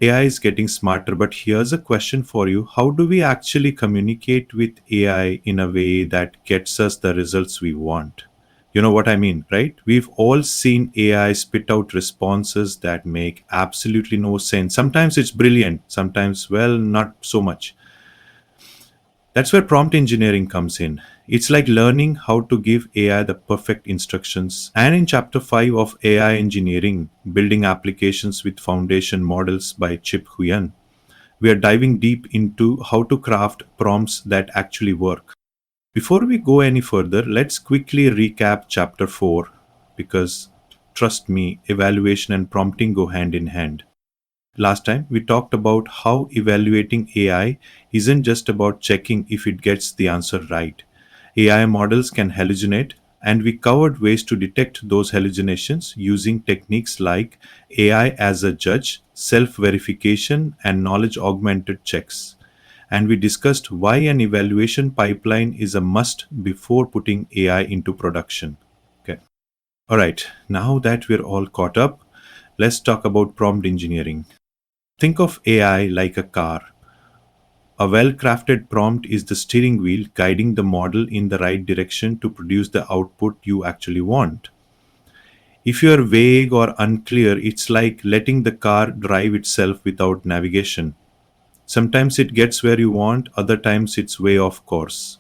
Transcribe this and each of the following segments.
AI is getting smarter, but here's a question for you. How do we actually communicate with AI in a way that gets us the results we want? You know what I mean, right? We've all seen AI spit out responses that make absolutely no sense. Sometimes it's brilliant, sometimes, well, not so much. That's where prompt engineering comes in. It's like learning how to give AI the perfect instructions. And in chapter 5 of AI engineering, building applications with foundation models by Chip Huyen, we are diving deep into how to craft prompts that actually work. Before we go any further, let's quickly recap chapter 4 because trust me, evaluation and prompting go hand in hand. Last time, we talked about how evaluating AI isn't just about checking if it gets the answer right. AI models can hallucinate, and we covered ways to detect those hallucinations using techniques like AI as a judge, self-verification, and knowledge augmented checks. And we discussed why an evaluation pipeline is a must before putting AI into production. Okay. All right, now that we're all caught up, let's talk about prompt engineering. Think of AI like a car. A well-crafted prompt is the steering wheel guiding the model in the right direction to produce the output you actually want. If you are vague or unclear, it's like letting the car drive itself without navigation. Sometimes it gets where you want, other times it's way off course.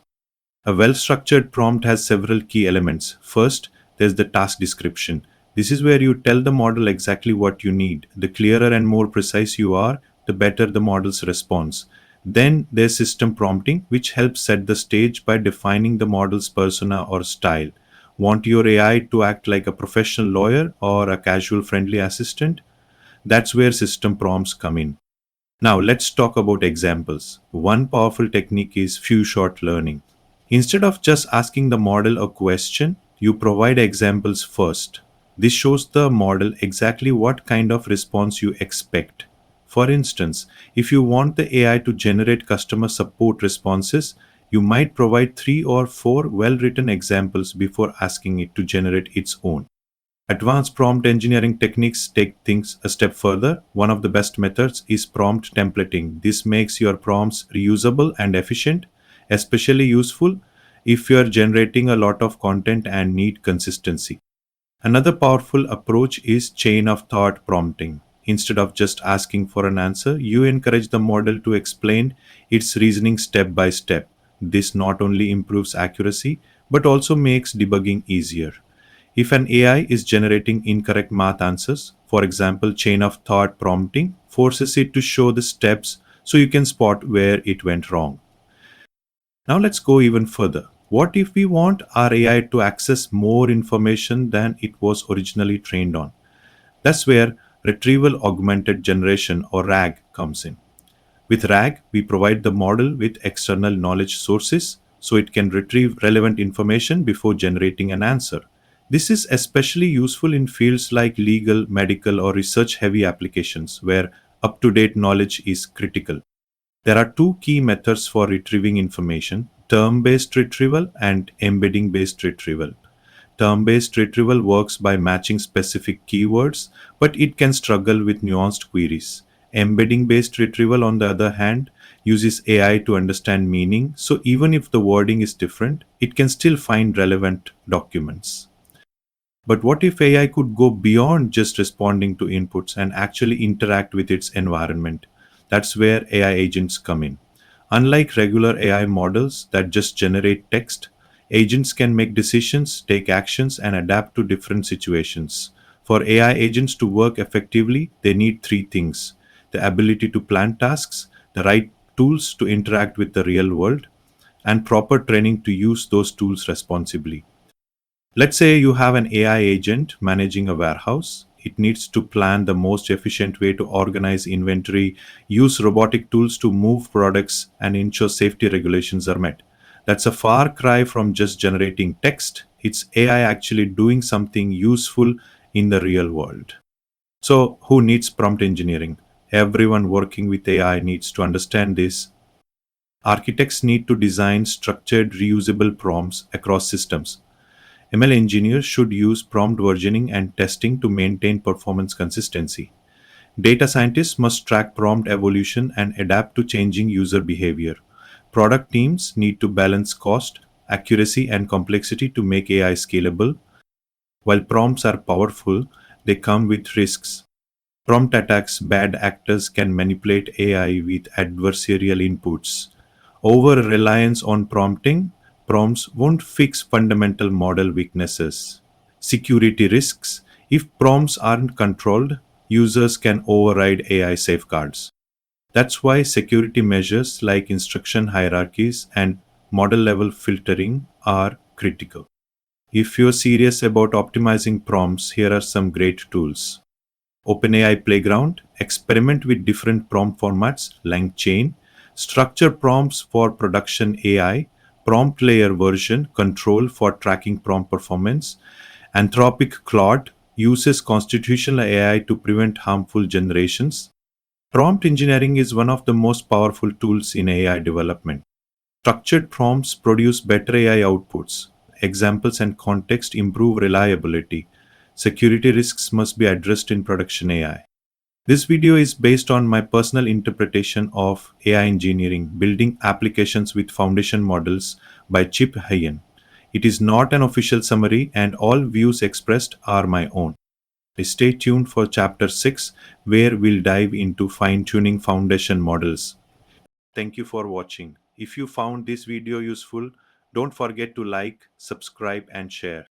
A well-structured prompt has several key elements. First, there's the task description. This is where you tell the model exactly what you need. The clearer and more precise you are, the better the model's response. Then there's system prompting, which helps set the stage by defining the model's persona or style. Want your AI to act like a professional lawyer or a casual friendly assistant? That's where system prompts come in. Now let's talk about examples. One powerful technique is few shot learning. Instead of just asking the model a question, you provide examples first. This shows the model exactly what kind of response you expect. For instance, if you want the AI to generate customer support responses, you might provide 3 or 4 well-written examples before asking it to generate its own. Advanced prompt engineering techniques take things a step further. One of the best methods is prompt templating. This makes your prompts reusable and efficient, especially useful if you are generating a lot of content and need consistency. Another powerful approach is chain of thought prompting. Instead of just asking for an answer, you encourage the model to explain its reasoning step by step. This not only improves accuracy, but also makes debugging easier. If an AI is generating incorrect math answers, for example, chain of thought prompting forces it to show the steps so you can spot where it went wrong. Now let's go even further. What if we want our AI to access more information than it was originally trained on? That's where Retrieval Augmented Generation or RAG comes in. With RAG, we provide the model with external knowledge sources so it can retrieve relevant information before generating an answer. This is especially useful in fields like legal, medical, or research-heavy applications where up-to-date knowledge is critical. There are two key methods for retrieving information: term-based retrieval and embedding-based retrieval. Term-based retrieval works by matching specific keywords, but it can struggle with nuanced queries. Embedding-based retrieval, on the other hand, uses AI to understand meaning, so even if the wording is different, it can still find relevant documents. But what if AI could go beyond just responding to inputs and actually interact with its environment? That's where AI agents come in. Unlike regular AI models that just generate text, agents can make decisions, take actions, and adapt to different situations. For AI agents to work effectively, they need three things: the ability to plan tasks, the right tools to interact with the real world, and proper training to use those tools responsibly. Let's say you have an AI agent managing a warehouse. It needs to plan the most efficient way to organize inventory, use robotic tools to move products, and ensure safety regulations are met. That's a far cry from just generating text. It's AI actually doing something useful in the real world. So, who needs prompt engineering? Everyone working with AI needs to understand this. Architects need to design structured, reusable prompts across systems. ML engineers should use prompt versioning and testing to maintain performance consistency. Data scientists must track prompt evolution and adapt to changing user behavior. Product teams need to balance cost, accuracy, and complexity to make AI scalable. While prompts are powerful, they come with risks. Prompt attacks: bad actors can manipulate AI with adversarial inputs. Over reliance on prompts won't fix fundamental model weaknesses. Security risks: if prompts aren't controlled, users can override AI safeguards. That's why security measures like instruction hierarchies and model level filtering are critical. If you're serious about optimizing prompts, here are some great tools. OpenAI Playground: experiment with different prompt formats, LangChain, structure prompts for production AI, prompt layer version control for tracking prompt performance. Anthropic Claude uses constitutional AI to prevent harmful generations. Prompt engineering is one of the most powerful tools in AI development. Structured prompts produce better AI outputs. Examples and context improve reliability. Security risks must be addressed in production AI. This video is based on my personal interpretation of AI engineering, building applications with foundation models by Chip Huyen. It is not an official summary, and all views expressed are my own. Stay tuned for Chapter 6, where we'll dive into fine-tuning foundation models. Thank you for watching. If you found this video useful, don't forget to like, subscribe, and share.